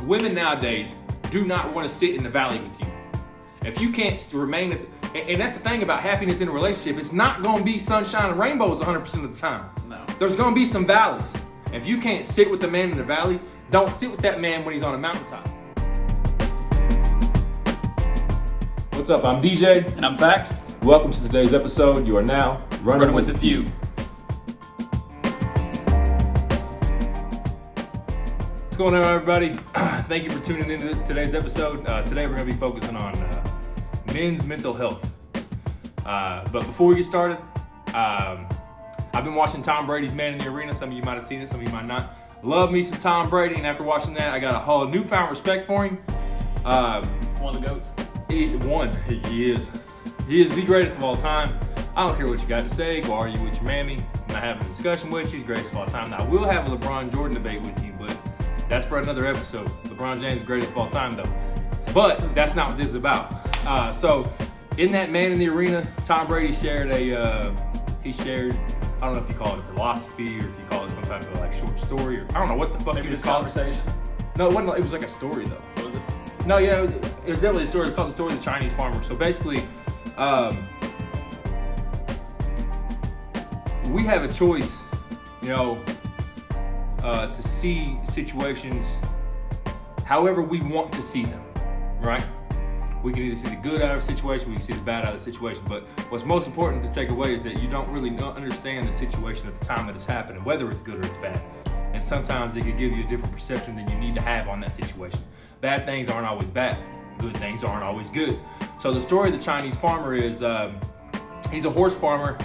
women nowadays do not want to sit in the valley with you. If you can't remain, and that's the thing about happiness in a relationship, it's not going to be sunshine and rainbows 100% of the time. No. There's going to be some valleys. If you can't sit with the man in the valley, don't sit with that man when he's on a mountaintop. What's up? I'm DJ. And I'm Fax. Welcome to today's episode. You are now running with the few. What's going on, everybody? Thank you for tuning into today's episode. Today we're going to be focusing on men's mental health. But before we get started, I've been watching Tom Brady's Man in the Arena. Some of you might have seen it, some of you might not. Love me some Tom Brady, and after watching that, I got a whole newfound respect for him. One of the GOATs. He is the greatest of all time. I don't care what you got to say. Go argue with your mammy. I'm not having a discussion with you. He's the greatest of all time. Now, I will have a LeBron Jordan debate with you, but that's for another episode. LeBron James is the greatest of all time, though. But that's not what this is about. So, in that Man in the Arena, Tom Brady shared I don't know if you call it a philosophy or if you call it some type of like short story, or I don't know what the fuck Maybe you just call conversation. it. No, it wasn't. It was like a story, though. Was it? No, yeah, it was definitely a story. It's called The Story of the Chinese Farmer. So basically, we have a choice, to see situations however we want to see them, right? We can either see the good out of a situation, we can see the bad out of the situation. But what's most important to take away is that you don't really understand the situation at the time that it's happening, whether it's good or it's bad. And sometimes it can give you a different perception than you need to have on that situation. Bad things aren't always bad. Good things aren't always good. So the story of the Chinese farmer is he's a horse farmer,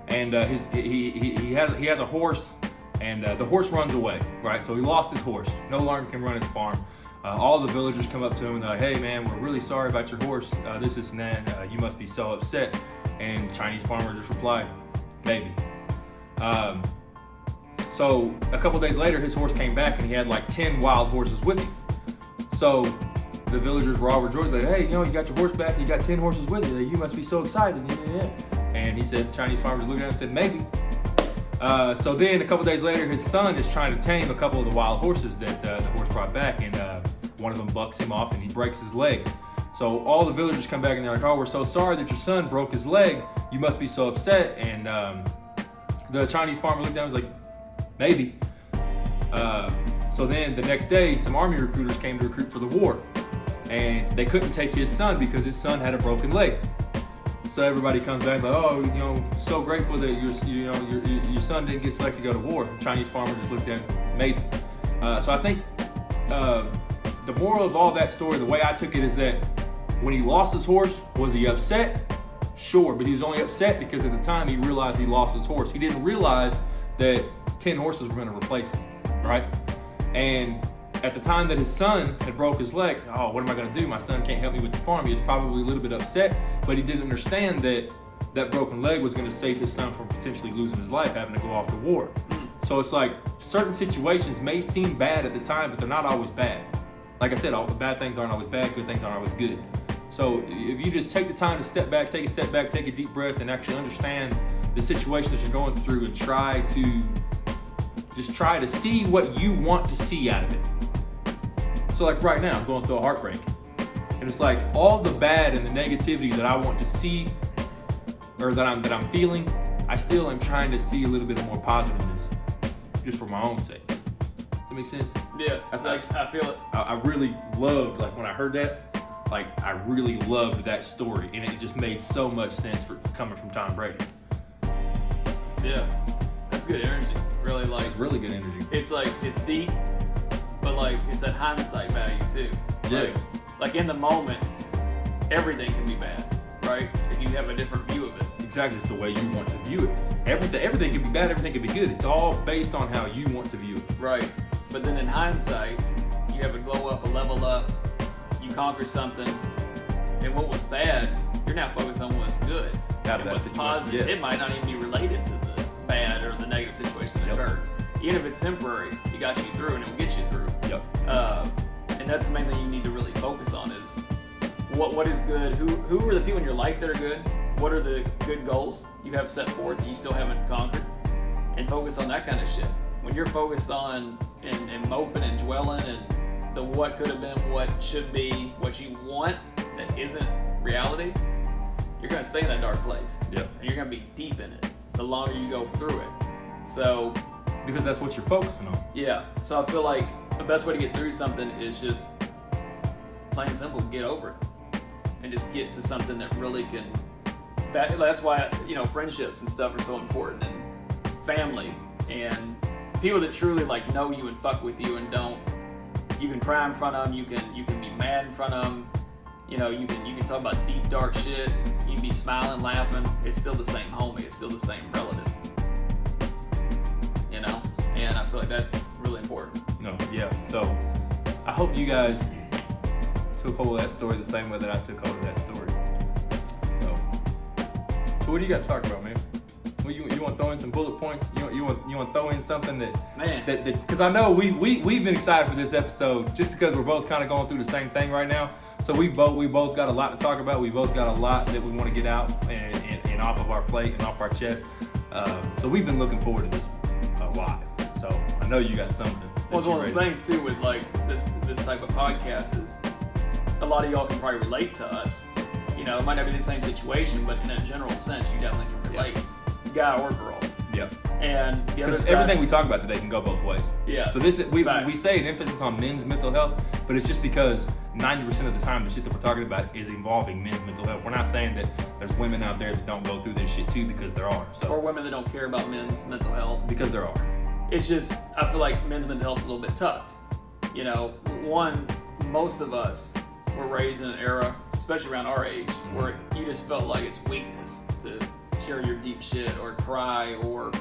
and he has a horse, and the horse runs away, right? So he lost his horse. No longer can run his farm. All the villagers come up to him and they're like, "Hey man, we're really sorry about your horse. This and that. You must be so upset." And the Chinese farmer just replied, "Maybe." So a couple days later, his horse came back and he had like 10 wild horses with him. So the villagers were all rejoiced, like, "Hey, you got your horse back and you got 10 horses with you. You must be so excited." And he said, Chinese farmers looked at him and said, "Maybe." So then a couple days later, his son is trying to tame a couple of the wild horses that the horse brought back, and one of them bucks him off and he breaks his leg. So all the villagers come back and they're like, "Oh, we're so sorry that your son broke his leg. You must be so upset." And the Chinese farmer looked down and was like, "Maybe." So then the next day, some army recruiters came to recruit for the war, and they couldn't take his son because his son had a broken leg. So everybody comes back like, "Oh, so grateful that your son didn't get selected to go to war." The Chinese farmer just looked at him, "Maybe." So I think the moral of all that story, the way I took it, is that when he lost his horse, was he upset? Sure, but he was only upset because at the time he realized he lost his horse. He didn't realize that 10 horses were going to replace him, right? And at the time that his son had broke his leg, "Oh, what am I going to do? My son can't help me with the farm." He was probably a little bit upset, but he didn't understand that that broken leg was going to save his son from potentially losing his life, having to go off to war. So it's like certain situations may seem bad at the time, but they're not always bad. Like I said, all bad things aren't always bad, good things aren't always good. So if you just take the time to step back, take a deep breath, and actually understand the situation that you're going through, and try to see what you want to see out of it. So like right now, I'm going through a heartbreak. And it's like all the bad and the negativity that I want to see, or that I'm feeling, I still am trying to see a little bit of more positiveness, just for my own sake. Does that make sense? Yeah, I feel it. I really loved, like when I heard that, like I really loved that story, and it just made so much sense for coming from Tom Brady. Yeah, that's good energy. Really, like, it's really good energy. It's like, it's deep, but like it's that hindsight value too. Yeah. Like in the moment, everything can be bad, right? If you have a different view of it. Exactly, it's the way you want to view it. Everything can be bad, everything can be good. It's all based on how you want to view it. Right. But then in hindsight, you have a glow up, a level up, you conquer something, and what was bad, you're now focused on what's good. Out of and that what's situation, positive, yeah. It might not even be related to the bad or the negative situation that occurred. Even if it's temporary, it got you through and it'll get you through. Yep. And that's the main thing you need to really focus on is what is good, who are the people in your life that are good, what are the good goals you have set forth that you still haven't conquered, and focus on that kind of shit. When you're focused on and moping and dwelling and the what could have been, what should be, what you want that isn't reality, you're gonna stay in that dark place. Yep. And you're gonna be deep in it the longer you go through it. So because that's what you're focusing on. yeah. So I feel like the best way to get through something is just plain and simple, get over it. And just get to something that really can that's why, you know, friendships and stuff are so important, and family and people that truly like know you and fuck with you and don't. You can cry in front of them. You can be mad in front of them. You know, you can talk about deep dark shit. You can be smiling, laughing. It's still the same homie. It's still the same relative. You know, and I feel like that's really important. No, yeah. So I hope you guys took hold of that story the same way that I took hold of that story. So what do you got to talk about, man? Well, you want to throw in some bullet points? You want to throw in something that because I know we've been excited for this episode just because we're both kind of going through the same thing right now. So we both got a lot to talk about. We both got a lot that we want to get out and off of our plate and off our chest. So we've been looking forward to this a lot. So I know you got something. Well, it's one of those things too with like this type of podcast is a lot of y'all can probably relate to us. You know, it might not be the same situation, but in a general sense, you definitely can relate. Yeah. Guy or girl. Yep. And the other side, everything we talk about today can go both ways. Yeah. So we say an emphasis on men's mental health, but it's just because 90% of the time the shit that we're talking about is involving men's mental health. We're not saying that there's women out there that don't go through this shit too, because there are. So. Or women that don't care about men's mental health. Because there are. It's just, I feel like men's mental health's a little bit tucked. You know, most of us were raised in an era, especially around our age, where you just felt like it's weakness to share your deep shit or cry, or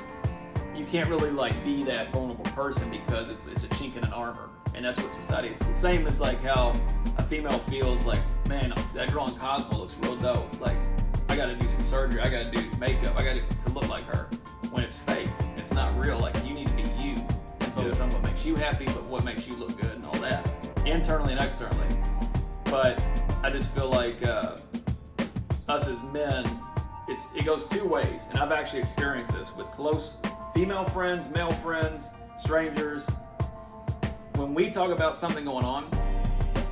you can't really like be that vulnerable person because it's a chink in an armor, and that's what society is. It's the same as like how a female feels like, man, that girl in Cosmo looks real dope, like I gotta do some surgery, I gotta do makeup, I gotta to look like her, when it's fake, it's not real. Like you need to be you and focus on what makes you happy, but what makes you look good and all that, internally and externally. But I just feel like us as men, it goes two ways, and I've actually experienced this with close female friends, male friends, strangers. When we talk about something going on,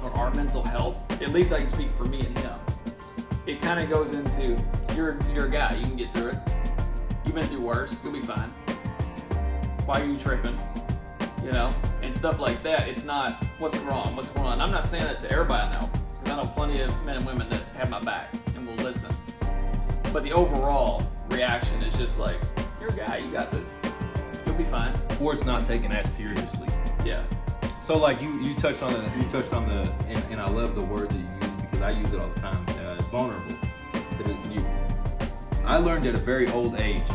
or our mental health, at least I can speak for me and him, it kind of goes into, you're a guy, you can get through it. You've been through worse, you'll be fine. Why are you tripping? You know, and stuff like that. It's not, what's wrong, what's going on. I'm not saying that to everybody I know, because I know plenty of men and women that have my back and will listen. But the overall reaction is just like, you're a guy, you got this, you'll be fine. Or it's not taken as seriously. Yeah. So like you touched on the and I love the word that you use because I use it all the time. Vulnerable. I learned at a very old age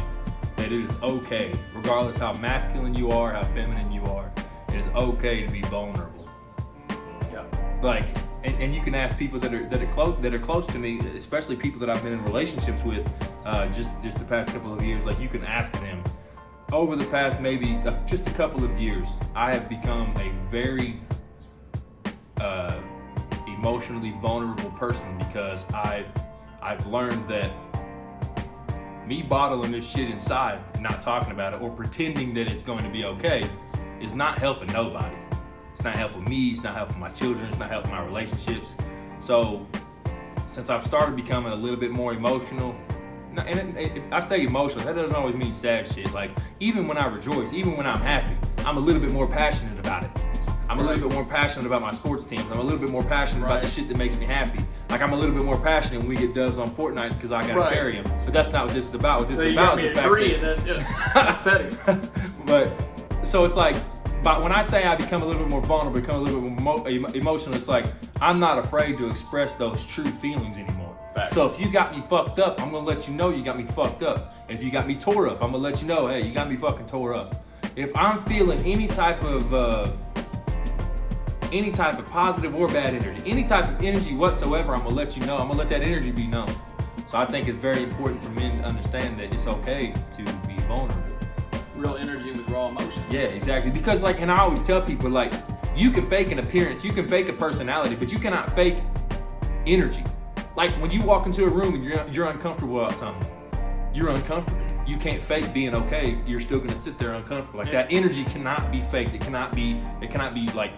that it is okay, regardless how masculine you are, how feminine you are, it is okay to be vulnerable. Yeah. Like, and you can ask people that are close to me, especially people that I've been in relationships with, just the past couple of years. Like, you can ask them. Over the past maybe just a couple of years, I have become a very emotionally vulnerable person because I've learned that me bottling this shit inside and not talking about it or pretending that it's going to be okay is not helping nobody. It's not helping me, it's not helping my children, it's not helping my relationships. So since I've started becoming a little bit more emotional, and I say emotional, that doesn't always mean sad shit. Like, even when I rejoice, even when I'm happy, I'm a little bit more passionate about it. I'm a little bit more passionate about my sports teams. I'm a little bit more passionate about the shit that makes me happy. Like, I'm a little bit more passionate when we get dubs on Fortnite because I gotta carry them. But that's not what this is about. What this is about is the fact that that's petty. But so it's like, but when I say I become a little bit more vulnerable, become a little bit more emotional, it's like I'm not afraid to express those true feelings anymore. Facts. So if you got me fucked up, I'm gonna let you know you got me fucked up. If you got me tore up, I'm gonna let you know, hey, you got me fucking tore up. If I'm feeling any type of positive or bad energy, any type of energy whatsoever, I'm gonna let you know. I'm gonna let that energy be known. So I think it's very important for men to understand that it's okay to be vulnerable. Real energy with raw emotion. Yeah, exactly. Because like, and I always tell people, like, you can fake an appearance, you can fake a personality, but you cannot fake energy. Like, when you walk into a room and you're uncomfortable about something, you're uncomfortable. You can't fake being okay. You're still gonna sit there uncomfortable. Like, that energy cannot be faked. It cannot be like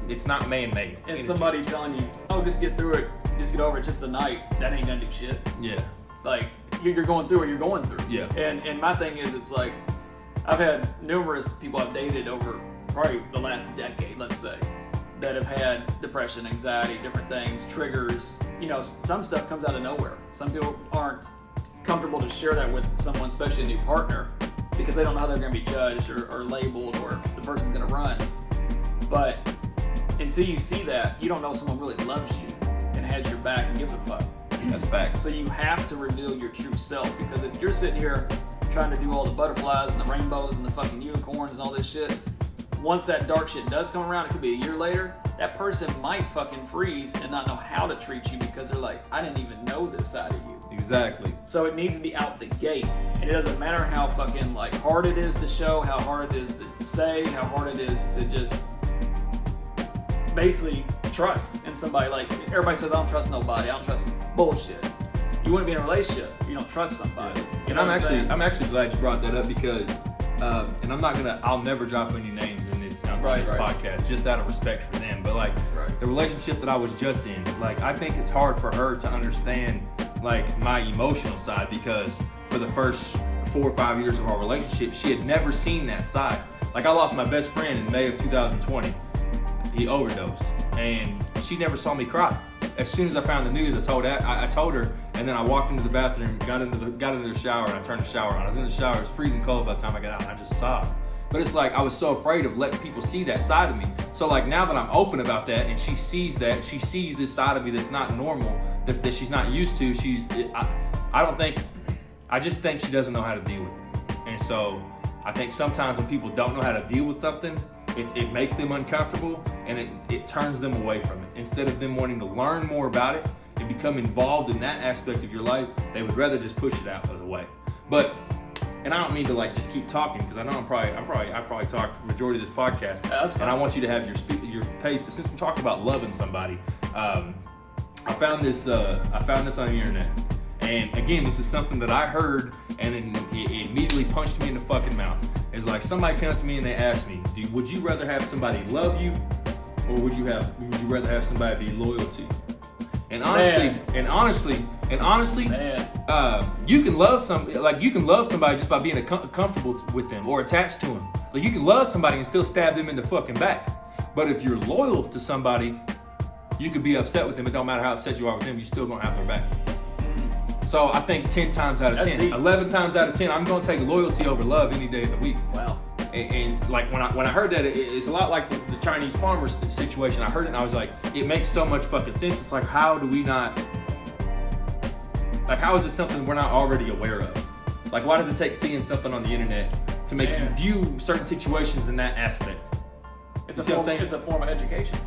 it's not man-made. And somebody telling you, oh, just get through it, just get over it, just a night, that ain't gonna do shit. Yeah. Like, you're going through what you're going through. Yeah. And my thing is, it's like, I've had numerous people I've dated over probably the last decade, let's say, that have had depression, anxiety, different things, triggers. You know, some stuff comes out of nowhere. Some people aren't comfortable to share that with someone, especially a new partner, because they don't know how they're going to be judged or labeled, or if the person's going to run. But until you see that, you don't know someone really loves you and has your back and gives a fuck. That's facts. So you have to reveal your true self, because if you're sitting here trying to do all the butterflies and the rainbows and the fucking unicorns and all this shit, once that dark shit does come around, it could be a year later, that person might fucking freeze and not know how to treat you, because they're like, I didn't even know this side of you. Exactly. So it needs to be out the gate. And it doesn't matter how fucking like hard it is to show, how hard it is to say, how hard it is to just basically trust in somebody. Like, everybody says, I don't trust nobody, I don't trust bullshit. You wouldn't be in a relationship if you don't trust somebody. You know I'm actually glad you brought that up, because and I'll never drop any names in this podcast, just out of respect for them. But like the relationship that I was just in, like, I think it's hard for her to understand like my emotional side, because for the first 4 or 5 years of our relationship, she had never seen that side. Like, I lost my best friend in May of 2020. He overdosed, and she never saw me cry. As soon as I found the news, I told her, and then I walked into the bathroom, got into the shower, and I turned the shower on. I was in the shower, it was freezing cold by the time I got out, and I just sobbed. But it's like, I was so afraid of letting people see that side of me. So like, now that I'm open about that, and she sees this side of me that's not normal, that she's not used to, I just think she doesn't know how to deal with it. And so I think sometimes when people don't know how to deal with something, it makes them uncomfortable, and it turns them away from it. Instead of them wanting to learn more about it and become involved in that aspect of your life, they would rather just push it out of the way. But, and I don't mean to like just keep talking, because I know I probably talked the majority of this podcast, and I want you to have your pace. But since we're talking about loving somebody, I found this on the internet, and again, this is something that I heard, and it immediately punched me in the fucking mouth. It's like, somebody came up to me and they asked me, would you rather have somebody love you, or would you rather have somebody be loyal to you? And honestly, you can love somebody just by being comfortable with them or attached to them. Like, you can love somebody and still stab them in the fucking back. But if you're loyal to somebody, you could be upset with them. It don't matter how upset you are with them, you still gonna have their back. So I think 10 times out of 10, 11 times out of 10, I'm gonna take loyalty over love any day of the week. Wow. And like, when I heard that, it's a lot like the Chinese farmers situation. I heard it and I was like, it makes so much fucking sense. It's like, how is this something we're not already aware of? Like, why does it take seeing something on the internet to make you view certain situations in that aspect? It's a form of education.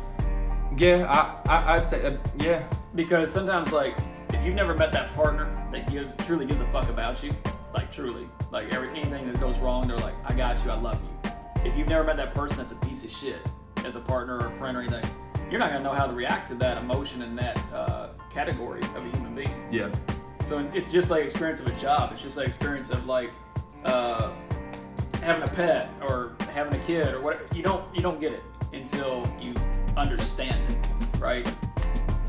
Yeah, I'd say, yeah. Because sometimes, like, if you've never met that partner that truly gives a fuck about you, like truly, like anything that goes wrong, they're like, I got you, I love you. If you've never met that person that's a piece of shit as a partner or a friend or anything, you're not gonna know how to react to that emotion in that category of a human being. Yeah. So it's just like experience of a job. It's just like experience of like having a pet or having a kid or whatever. You don't get it until you understand it, right?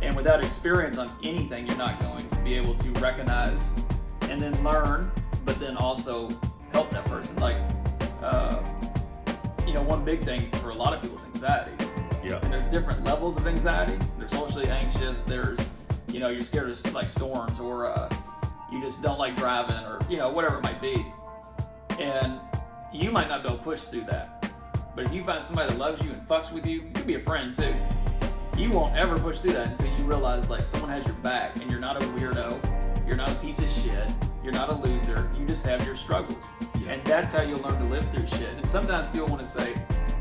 And without experience on anything, you're not going to be able to recognize and then learn, but then also help that person. Like, one big thing for a lot of people is anxiety. Yeah. And there's different levels of anxiety. There's socially anxious. There's, you're scared of like storms, or you just don't like driving, or whatever it might be. And you might not be able to push through that. But if you find somebody that loves you and fucks with you, you could be a friend too. You won't ever push through that until you realize like someone has your back and you're not a weirdo, you're not a piece of shit, you're not a loser, you just have your struggles. Yeah. And that's how you'll learn to live through shit. And sometimes people want to say,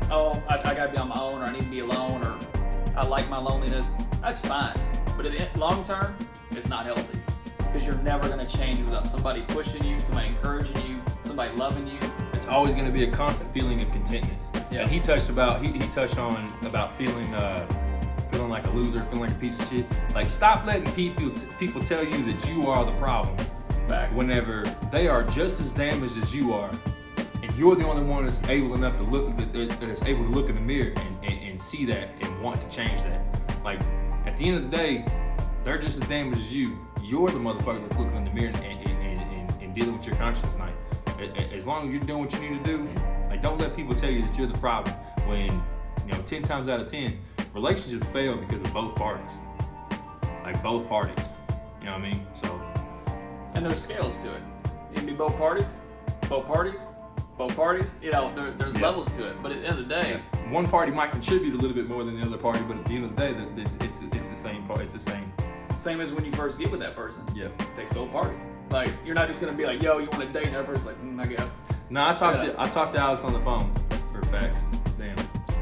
oh, I gotta be on my own, or I need to be alone, or I like my loneliness. That's fine. But in the long term, it's not healthy. Because you're never gonna change without somebody pushing you, somebody encouraging you, somebody loving you. It's always gonna be a constant feeling of contentness. Yeah. And he touched on about feeling like a loser, feeling like a piece of shit. Like, stop letting people tell you that you are the problem. Fact. Whenever they are just as damaged as you are, and you're the only one that's able to look in the mirror and see that and want to change that. Like, at the end of the day, they're just as damaged as you. You're the motherfucker that's looking in the mirror and dealing with your conscience night. As long as you're doing what you need to do, like, don't let people tell you that you're the problem when, 10 times out of 10, relationships fail because of both parties. Like, both parties. You know what I mean? So. And there's scales to it. It can be both parties. There's levels to it. But at the end of the day, one party might contribute a little bit more than the other party, but at the end of the day, it's the same part. It's the same. Same as when you first get with that person. Yeah. It takes both parties. Like, you're not just gonna be like, yo, you want to date, and the other person's like, I guess. No, I talked to Alex on the phone for facts. Damn,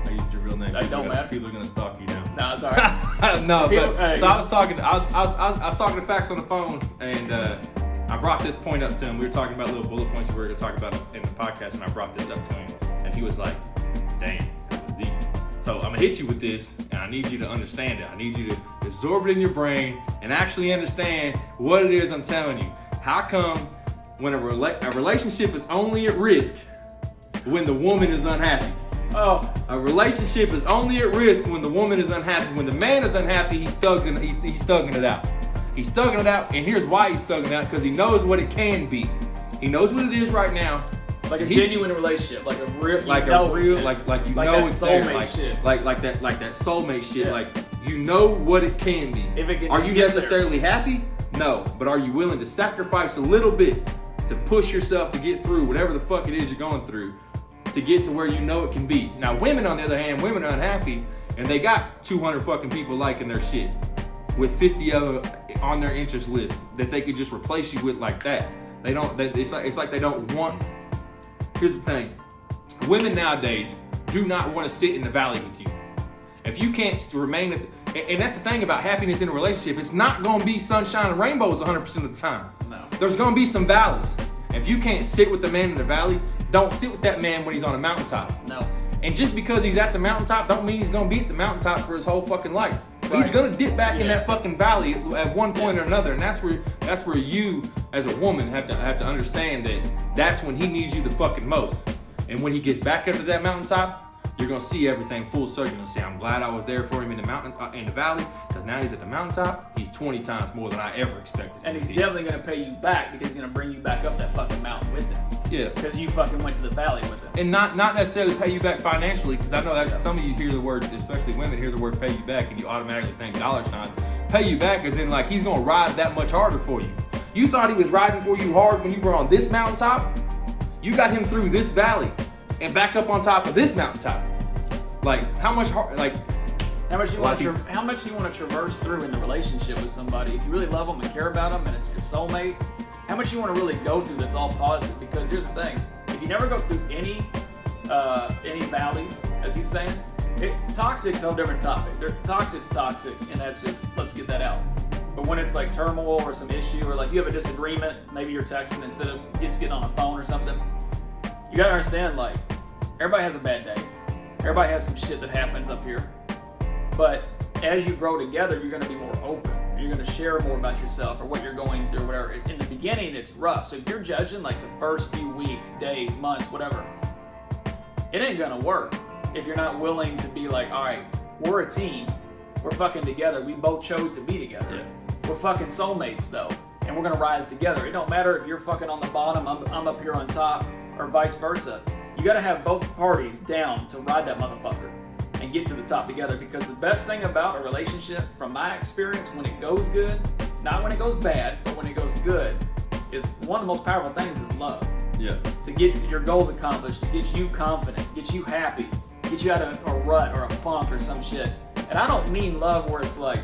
I used your real name. That don't matter. People are gonna stalk you now. No, it's all right. No, People, but so I was talking to Facts on the phone, and I brought this point up to him. We were talking about little bullet points we were gonna talk about in the podcast, and I brought this up to him, and he was like, "Damn, that was deep." So I'm gonna hit you with this, and I need you to understand it. I need you to absorb it in your brain and actually understand what it is I'm telling you. How come when a relationship is only at risk when the woman is unhappy? Oh. A relationship is only at risk when the woman is unhappy. When the man is unhappy, he's thugging it out. He's thugging it out, and here's why he's thugging it out, because he knows what it can be. He knows what it is right now. Like a genuine relationship, like a real, like that soulmate shit. Like that soulmate shit. Yeah. Like, you know what it can be. If it can Are you necessarily happy? No, but are you willing to sacrifice a little bit to push yourself to get through whatever the fuck it is you're going through to get to where you know it can be? Now, women on the other hand, women are unhappy and they got 200 fucking people liking their shit with 50 of them on their interest list that they could just replace you with like that. They don't. It's like they don't want. Here's the thing. Women nowadays do not want to sit in the valley with you. If you can't remain, and that's the thing about happiness in a relationship, it's not going to be sunshine and rainbows 100% of the time. No. There's going to be some valleys. If you can't sit with the man in the valley, don't sit with that man when he's on a mountaintop. No. And just because he's at the mountaintop don't mean he's going to be at the mountaintop for his whole fucking life. Right. He's going to dip back in that fucking valley at one point or another. And that's where you as a woman have to understand that that's when he needs you the fucking most. And when he gets back up to that mountaintop, you're gonna see everything full circle. You're gonna say, I'm glad I was there for him in the valley, because now he's at the mountaintop. He's 20 times more than I ever expected. And he's definitely gonna pay you back, because he's gonna bring you back up that fucking mountain with him. Yeah. Because you fucking went to the valley with him. And not necessarily pay you back financially, because I know that some of you hear the word, especially women, hear the word pay you back, and you automatically think dollar sign. Pay you back as in like he's gonna ride that much harder for you. You thought he was riding for you hard when you were on this mountaintop. You got him through this valley and back up on top of this mountaintop. Like, how much hard, like, how much you want to traverse through in the relationship with somebody? If you really love them and care about them and it's your soulmate, how much you want to really go through that's all positive? Because here's the thing: if you never go through any valleys, as he's saying, toxic's a whole different topic. Toxic's toxic, and that's just, let's get that out. But when it's like turmoil or some issue, or like you have a disagreement, maybe you're texting instead of just getting on a phone or something, you gotta understand, like, everybody has a bad day. Everybody has some shit that happens up here. But as you grow together, you're gonna be more open. You're gonna share more about yourself or what you're going through, whatever. In the beginning, it's rough. So if you're judging like the first few weeks, days, months, whatever, it ain't gonna work if you're not willing to be like, all right, we're a team. We're fucking together. We both chose to be together. Yeah. We're fucking soulmates though, and we're gonna rise together. It don't matter if you're fucking on the bottom, I'm up here on top, or vice versa. You gotta have both parties down to ride that motherfucker and get to the top together, because the best thing about a relationship, from my experience, when it goes good, not when it goes bad, but when it goes good, is one of the most powerful things is love. Yeah. To get your goals accomplished, to get you confident, get you happy, get you out of a rut or a funk or some shit. And I don't mean love where it's like,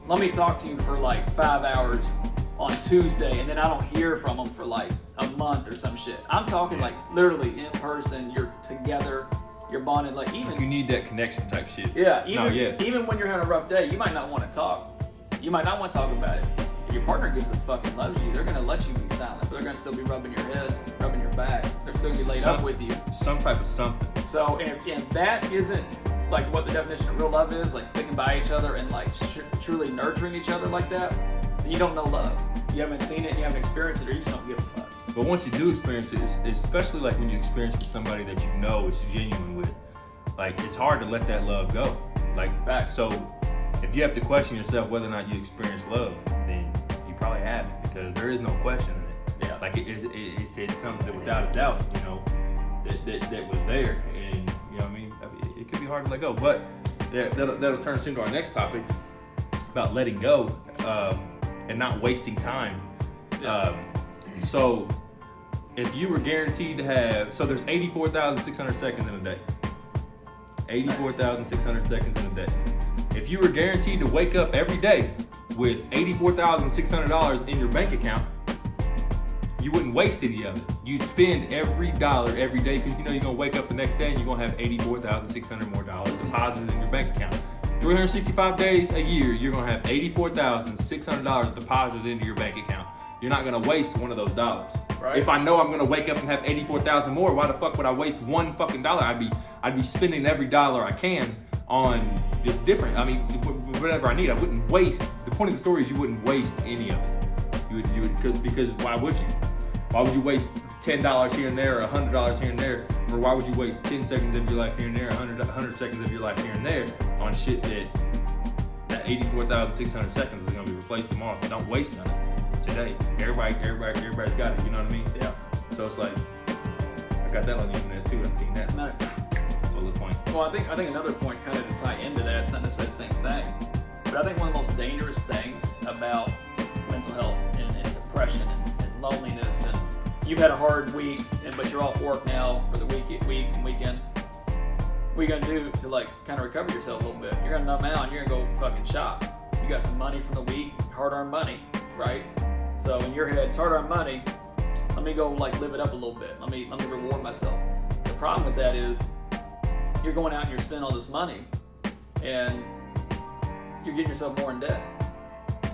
let me talk to you for like 5 hours on Tuesday and then I don't hear from them for like a month or some shit. I'm talking like literally in person, you're together, you're bonded, like even... You need that connection type shit. Yeah, even when you're having a rough day, you might not want to talk. You might not want to talk about it. If your partner gives a fucking loves you, they're going to let you be silent, but they're going to still be rubbing your head, rubbing your back. They're still going to be laid up with you. Some type of something. So, and that isn't like what the definition of real love is, like sticking by each other and like truly nurturing each other like that, then you don't know love. You haven't seen it, you haven't experienced it, or you just don't give a fuck. But once you do experience it, especially like when you experience it with somebody that you know it's genuine with, like it's hard to let that love go. Like, Fact. so if you have to question yourself whether or not you experience love, then you probably haven't, because there is no question in it. Yeah. Like it's something that without a doubt, you know, that was there, and you know what I mean. It could be hard to let go, but that'll turn us into our next topic about letting go and not wasting time. Yeah. So if you were guaranteed to have, so there's 84,600 seconds in a day. 84,600 seconds in a day. If you were guaranteed to wake up every day with $84,600 in your bank account, you wouldn't waste any of it. You'd spend every dollar every day, because you know you're gonna wake up the next day and you're gonna have $84,600 more dollars deposited in your bank account. 365 days a year, you're gonna have $84,600 deposited into your bank account. You're not gonna waste one of those dollars. Right. If I know I'm gonna wake up and have 84,000 more, why the fuck would I waste one fucking dollar? I'd be spending every dollar I can on just different. I mean, whatever I need. I wouldn't waste. The point of the story is you wouldn't waste any of it. You would, because why would you? Why would you waste $10 here and there, or $100 here and there, or why would you waste 10 seconds of your life here and there, 100 seconds of your life here and there on shit that 84,600 seconds is gonna be replaced tomorrow? So don't waste none of it today. Everybody's got it. You know what I mean? Yeah. So it's like, I got that on the internet too. I've seen that. Nice. Bullet point. Well, I think another point, kind of to tie into that, it's not necessarily the same thing, but I think one of the most dangerous things about mental health and depression and loneliness, and you've had a hard week, but you're off work now for the week and weekend. What are you gonna do to like kind of recover yourself a little bit? You're gonna numb out and you're gonna go fucking shop. You got some money from the week, hard-earned money, right? So in your head, it's hard-earned money. Let me go like live it up a little bit. Let me reward myself. The problem with that is you're going out and you're spending all this money, and you're getting yourself more in debt,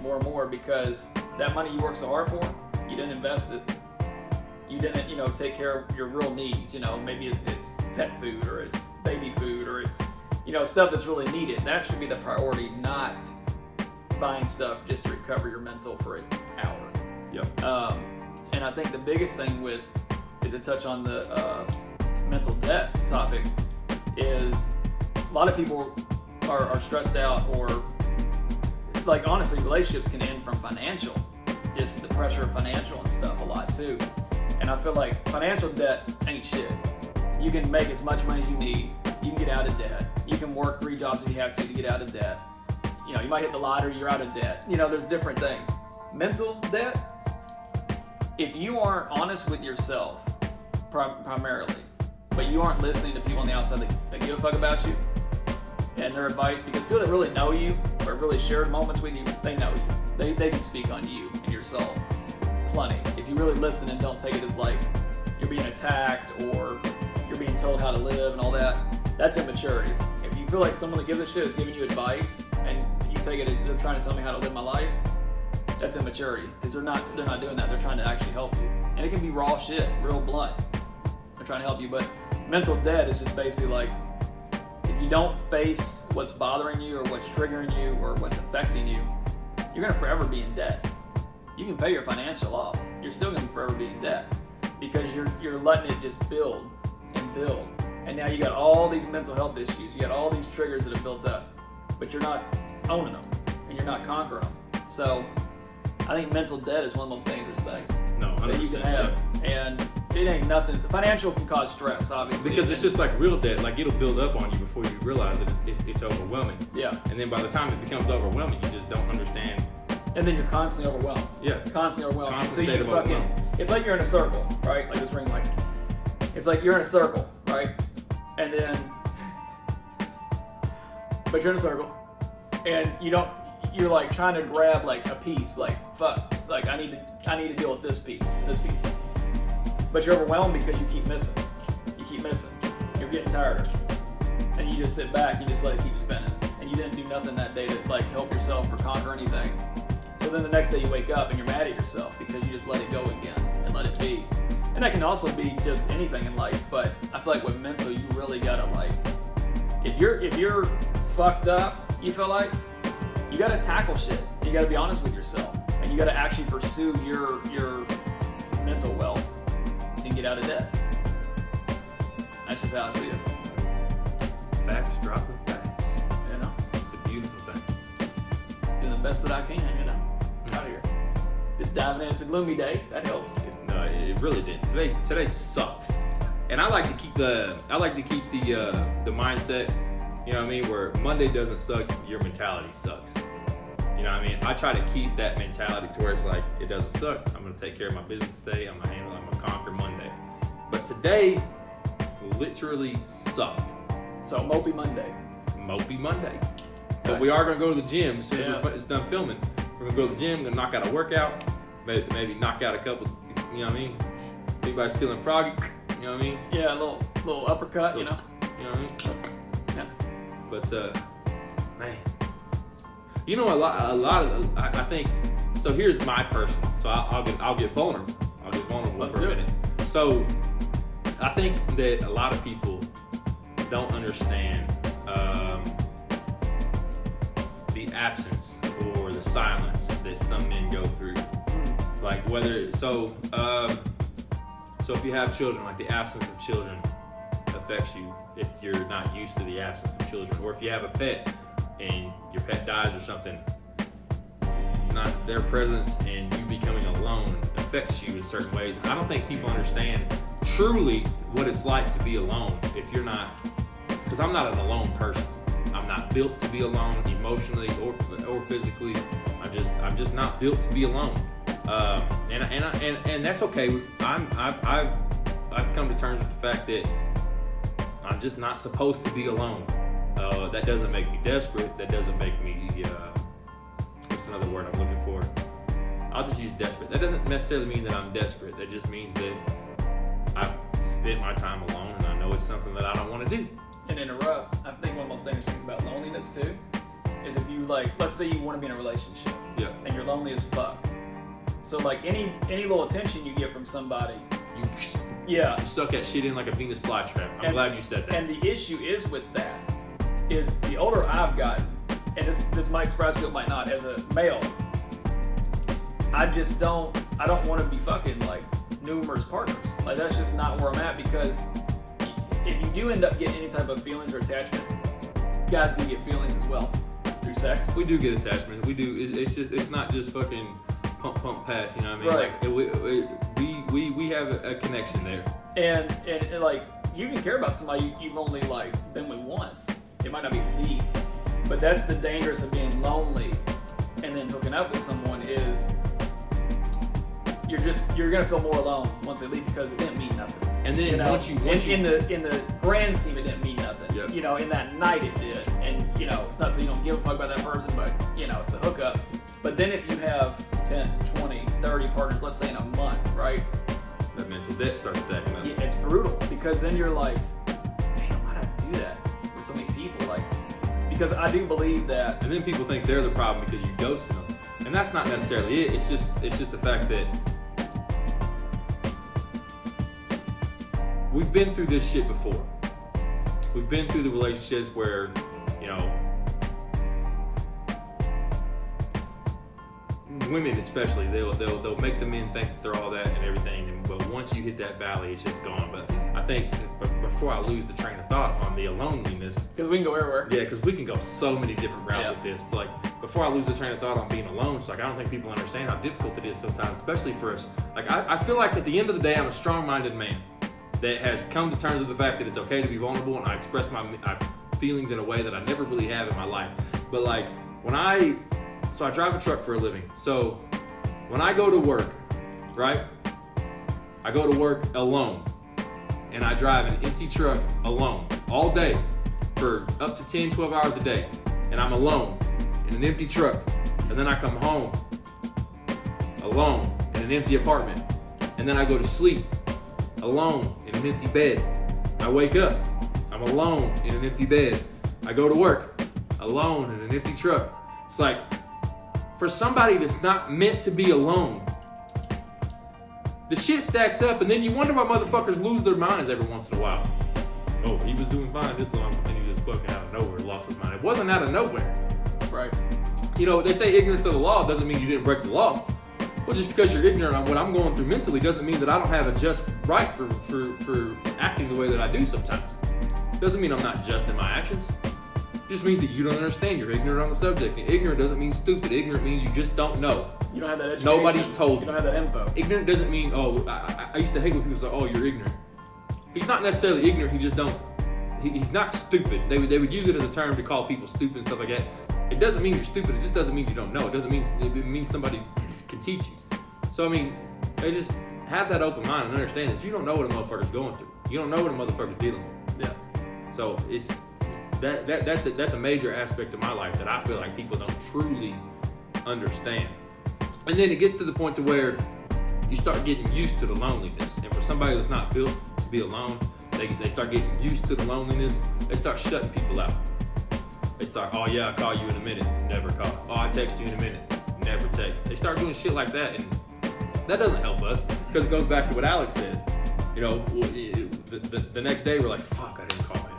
more and more, because that money you worked so hard for, you didn't invest it. You didn't, take care of your real needs. Maybe it's pet food, or it's baby food, or it's, stuff that's really needed. That should be the priority, not buying stuff just to recover your mental for an hour. Yep. And I think the biggest thing is to touch on the mental debt topic, is a lot of people are stressed out, or like honestly, relationships can end from financial, just the pressure of financial and stuff a lot too. And I feel like financial debt ain't shit. You can make as much money as you need. You can get out of debt. You can work 3 jobs if you have to get out of debt. You might hit the lottery, you're out of debt. There's different things. Mental debt, if you aren't honest with yourself, primarily, but you aren't listening to people on the outside that give a fuck about you and their advice, because people that really know you or really shared moments with you, they know you. They can speak on you and your soul plenty. If you really listen and don't take it as like you're being attacked or you're being told how to live and all that, that's immaturity. If you feel like someone that gives a shit is giving you advice and you take it as they're trying to tell me how to live my life, that's immaturity, because they're not doing that. They're trying to actually help you, and it can be raw shit, real blunt. They're trying to help you, but mental debt is just basically like, if you don't face what's bothering you or what's triggering you or what's affecting you, you're gonna forever be in debt. You can pay your financial off, you're still gonna forever be in debt, because you're letting it just build and build. And now you got all these mental health issues, you got all these triggers that have built up, but you're not owning them and you're not conquering them. So I think mental debt is one of the most dangerous things that you can have. And it ain't nothing. Financial can cause stress, obviously. Because it's just like real debt. Like, it'll build up on you before you realize that it's overwhelming. Yeah. And then by the time it becomes overwhelming, you just don't understand. And then you're constantly overwhelmed. Yeah. Constantly overwhelmed. Constant So state you of fucking, overwhelm. it's like you're in a circle, right? Like this ring light. It's like you're in a circle, right? And then, but you're in a circle, and you're like trying to grab like a piece, like fuck, like I need to deal with this piece, but you're overwhelmed because you keep missing, you're getting tired, and you just sit back, you just let it keep spinning, and you didn't do nothing that day to like help yourself or conquer anything. So then the next day you wake up and you're mad at yourself because you just let it go again and let it be. And that can also be just anything in life, but I feel like with mental, you really gotta like, if you're fucked up, you feel like, you gotta tackle shit. You gotta be honest with yourself, and you gotta actually pursue your mental wealth so you can get out of debt. That's just how I see it. Facts, dropping facts. best that I can, you know. Out of here. Just diving in. It's a gloomy day. That helps. No, it really didn't. Today sucked. And I like to keep the mindset, you know what I mean, where Monday doesn't suck, your mentality sucks. You know what I mean? I try to keep that mentality to where it's like, it doesn't suck. I'm gonna take care of my business today. I'm gonna conquer Monday. But today literally sucked. So Mopey Monday. Mopey Monday. But we are gonna go to the gym as soon as it's done filming. We're gonna go to the gym, gonna knock out a workout, maybe knock out a couple, you know what I mean? If anybody's feeling froggy, you know what I mean? Yeah, a little uppercut, you know? You know what I mean? Yeah. But man, you know, a lot of I think. So here's my personal. So I'll get vulnerable. I'll get vulnerable Let's for do a it. minute. So I think that a lot of people don't understand the absence or the silence that some men go through. Like whether so if you have children, like the absence of children affects you if you're not used to the absence of children, or if you have a pet and your pet dies or something, not their presence and you becoming alone affects you in certain ways. And I don't think people understand truly what it's like to be alone if you're not, because I'm not an alone person. I'm not built to be alone emotionally or physically. I'm just not built to be alone. And that's okay. I've come to terms with the fact that I'm just not supposed to be alone. That doesn't make me desperate. That doesn't make me what's another word I'm looking for? I'll just use desperate. That doesn't necessarily mean that I'm desperate. That just means that I've spent my time alone and I know it's something that I don't want to do. And interrupt, I think one of the most dangerous things about loneliness too is if you let's say you want to be in a relationship, and you're lonely as fuck. So like any little attention you get from somebody, you suck that shit in like a Venus flytrap. I'm glad you said that. And the issue is with that is the older I've gotten, and this might surprise people, might not, as a male, I don't want to be fucking like numerous partners. Like that's just not where I'm at, because if you do end up getting any type of feelings or attachment, guys do get feelings as well through sex. We do get attachment. We do. It's not just fucking pump pass. You know what I mean? Right. Like we have a connection there. And like you can care about somebody you've only like been with once. It might not be as deep, but that's the dangerous of being lonely and then hooking up with someone is you're gonna feel more alone once they leave, because it didn't mean nothing. And then once you in the grand scheme, it didn't mean nothing. Yep. You know, in that night it did, and you know, it's not so you don't give a fuck about that person, but you know, it's a hookup. But then if you have 10, 20, 30 partners, let's say in a month, right? That mental debt starts stacking up. Yeah, it's brutal, because then you're like, damn, why'd I do that with so many people? Like, because I do believe that. And then people think they're the problem because you ghosted them, and that's not necessarily it. It's just the fact that we've been through this shit before. We've been through the relationships where, you know, women especially, they'll make the men think that they're all that and everything, but once you hit that valley, it's just gone. But I think before I lose the train of thought on the loneliness, because we can go everywhere. Yeah, because we can go so many different routes with this. But like before I lose the train of thought on being alone, it's like I don't think people understand how difficult it is sometimes, especially for us. Like I feel like at the end of the day, I'm a strong-minded man that has come to terms with the fact that it's okay to be vulnerable, and I express my feelings in a way that I never really have in my life. But like so I drive a truck for a living. So when I go to work, right? I go to work alone, and I drive an empty truck alone all day for up to 10, 12 hours a day, and I'm alone in an empty truck. And then I come home alone in an empty apartment, and then I go to sleep alone in an empty bed. I wake up, I'm alone in an empty bed. I go to work alone in an empty truck. It's like, for somebody that's not meant to be alone, the shit stacks up, and then you wonder why motherfuckers lose their minds every once in a while. Oh, he was doing fine this long, and he just fucking out of nowhere lost his mind. It wasn't out of nowhere. Right. You know, they say ignorance of the law doesn't mean you didn't break the law. Well, just because you're ignorant on what I'm going through mentally doesn't mean that I don't have a just right for acting the way that I do sometimes. Doesn't mean I'm not just in my actions. It just means that you don't understand. You're ignorant on the subject. And ignorant doesn't mean stupid. Ignorant means you just don't know. You don't have that education. Nobody's told you. You don't have that info. Ignorant doesn't mean, I used to hate when people say, oh, you're ignorant. He's not necessarily ignorant, he just don't, he's not stupid. They would use it as a term to call people stupid and stuff like that. It doesn't mean you're stupid, it just doesn't mean you don't know. It means somebody can teach you. So I mean, they just have that open mind and understand that you don't know what a motherfucker's going through. You don't know what a motherfucker's dealing with. Yeah. So it's, that's a major aspect of my life that I feel like people don't truly understand. And then it gets to the point to where you start getting used to the loneliness. And for somebody that's not built to be alone, they start getting used to the loneliness. They start shutting people out. They start, oh yeah, I'll call you in a minute, never call. Oh, I text you in a minute, never text. They start doing shit like that, and that doesn't help us because it goes back to what Alex said. You know, the next day we're like, fuck, I didn't call him.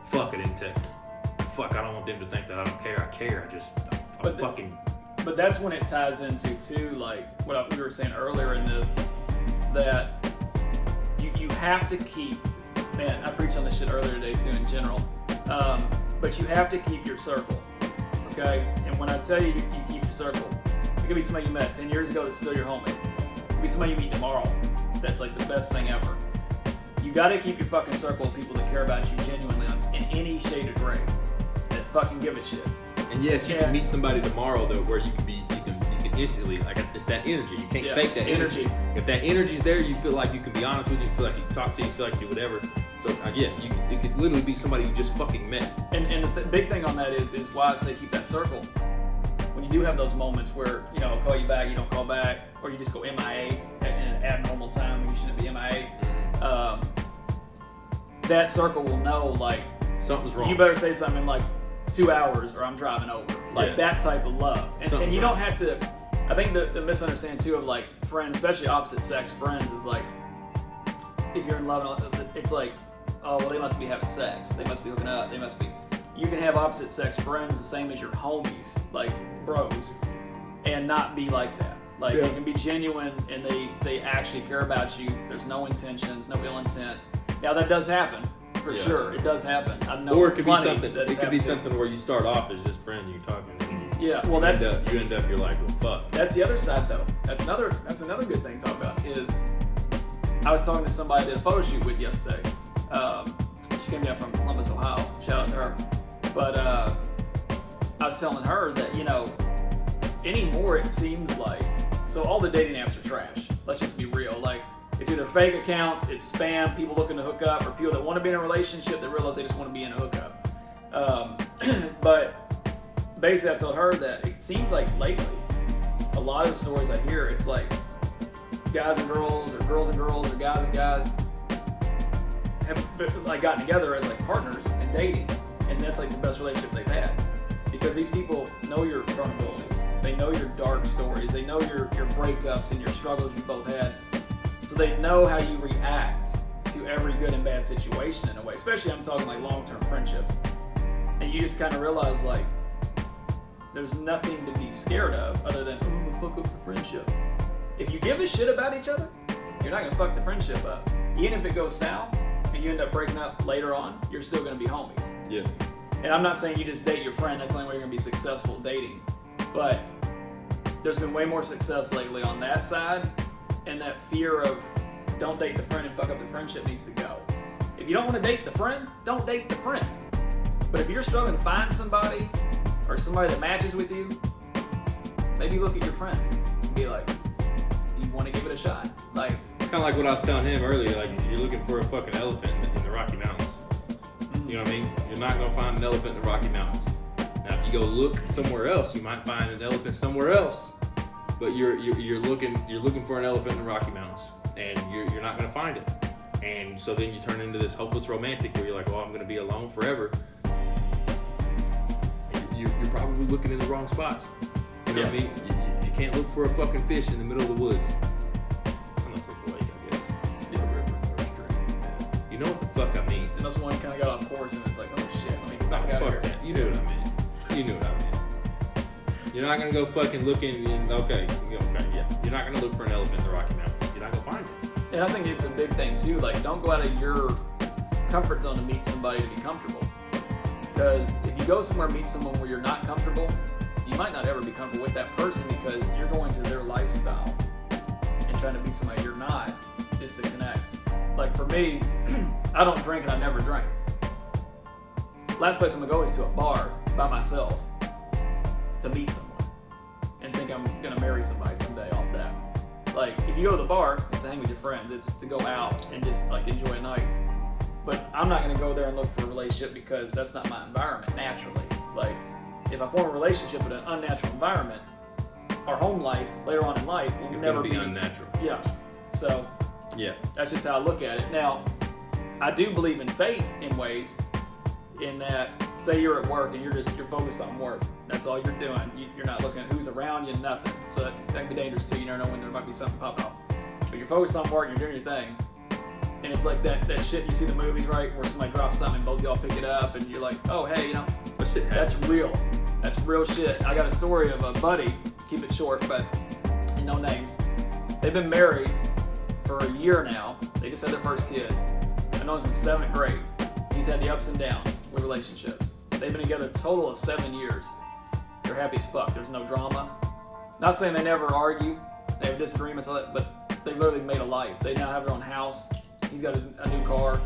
Fuck, I didn't text him. Fuck, I don't want them to think that I don't care. I care. I'm fucking. But that's when it ties into too, like what we were saying earlier in this, that you have to keep. Man, I preached on this shit earlier today too in general. But you have to keep your circle, okay? And when I tell you keep your circle, it could be somebody you met 10 years ago that's still your homie. It could be somebody you meet tomorrow that's like the best thing ever. You gotta keep your fucking circle of people that care about you genuinely in any shade of gray, that fucking give a shit. And yes, you can meet somebody tomorrow though where you can instantly, like, it's that energy. You can't fake that energy. If that energy's there, you feel like you can be honest with you, feel like you can talk to you, feel like you do whatever. So it could literally be somebody you just fucking met. And the big thing on that is why I say keep that circle. When you do have those moments where, you know, I'll call you back, you don't call back, or you just go MIA at an abnormal time when you shouldn't be MIA, that circle will know, like, something's wrong. You better say something in like 2 hours or I'm driving over. Like that type of love. And you don't have to, I think the misunderstanding too of like friends, especially opposite sex friends, is like, if you're in love, it's like, oh, well, they must be having sex. They must be hooking up. They must be. You can have opposite sex friends the same as your homies, like bros, and not be like that. Like they can be genuine and they actually care about you. There's no intentions, no ill intent. Now that does happen for sure. It does happen. I know. Or it could be something. It could be something where you start off as just friends, you're talking. Well, that's you end up. You're like, well, fuck. That's the other side though. That's another good thing to talk about is. I was talking to somebody I did a photo shoot with yesterday. She came down from Columbus, Ohio. Shout out to her. But I was telling her that, you know, anymore it seems like, so all the dating apps are trash. Let's just be real. Like, it's either fake accounts, it's spam, people looking to hook up, or people that want to be in a relationship that realize they just want to be in a hookup. But basically I told her that it seems like lately, a lot of the stories I hear, it's like, guys and girls, or girls and girls, or guys and guys have like gotten together as like partners and dating, and that's like the best relationship they've had because these people know your vulnerabilities, they know your dark stories, they know your breakups and your struggles you both had, so they know how you react to every good and bad situation in a way. Especially I'm talking like long-term friendships, and you just kind of realize like there's nothing to be scared of other than I'm gonna fuck up the friendship. If you give a shit about each other, you're not gonna fuck the friendship up. Even if it goes south and you end up breaking up later on, you're still gonna be homies. Yeah. And I'm not saying you just date your friend, that's the only way you're gonna be successful dating. But there's been way more success lately on that side, and that fear of don't date the friend and fuck up the friendship needs to go. If you don't wanna date the friend, don't date the friend. But if you're struggling to find somebody or somebody that matches with you, maybe look at your friend and be like, want to give it a shot. Like, it's kind of like what I was telling him earlier. Like, you're looking for a fucking elephant in the Rocky Mountains. You know what I mean? You're not gonna find an elephant in the Rocky Mountains. Now, if you go look somewhere else, you might find an elephant somewhere else. But you're looking for an elephant in the Rocky Mountains, and you're not gonna find it. And so then you turn into this hopeless romantic where you're like, oh, I'm gonna be alone forever. You're probably looking in the wrong spots. You know what I mean? You can't look for a fucking fish in the middle of the woods. Unless it's a lake, I guess. Yeah. A river or a stream. You know what the fuck I mean? Unless one kind of got off course and it's like, oh shit, let me get back out of here. That. You knew what I meant. You knew what I meant. You're not gonna go fucking looking in, okay, yeah. You're not gonna look for an elephant in the Rocky Mountains. You're not gonna find it. And I think it's a big thing too, like don't go out of your comfort zone to meet somebody to be comfortable. Because if you go somewhere and meet someone where you're not comfortable, you might not ever be comfortable with that person because you're going to their lifestyle and trying to be somebody you're not just to connect. Like for me, I don't drink and I never drank. Last place I'm gonna go is to a bar by myself to meet someone and think I'm gonna marry somebody someday off that. Like if you go to the bar, it's to hang with your friends, it's to go out and just like enjoy a night. But I'm not gonna go there and look for a relationship because that's not my environment naturally. Like if I form a relationship in an unnatural environment, our home life later on in life will It's never gonna be unnatural. Yeah. So Yeah. that's just how I look at it. Now, I do believe in fate in ways, in that say you're at work and you're focused on work. That's all you're doing. You're not looking at who's around you, nothing. So that can be dangerous too. You never know when there might be something pop up. But you're focused on work, you're doing your thing. And it's like that shit you see in the movies, right? Where somebody drops something and both y'all pick it up and you're like, oh, hey, That shit that's happens. real. That's real shit. I got a story of a buddy, keep it short, but no names. They've been married for a year now. They just had their first kid. I know it's in 7th grade. He's had the ups and downs with relationships. They've been together a total of 7 years. They're happy as fuck. There's no drama. Not saying they never argue. They have disagreements, all that, but they've literally made a life. They now have their own house. He's got a new car.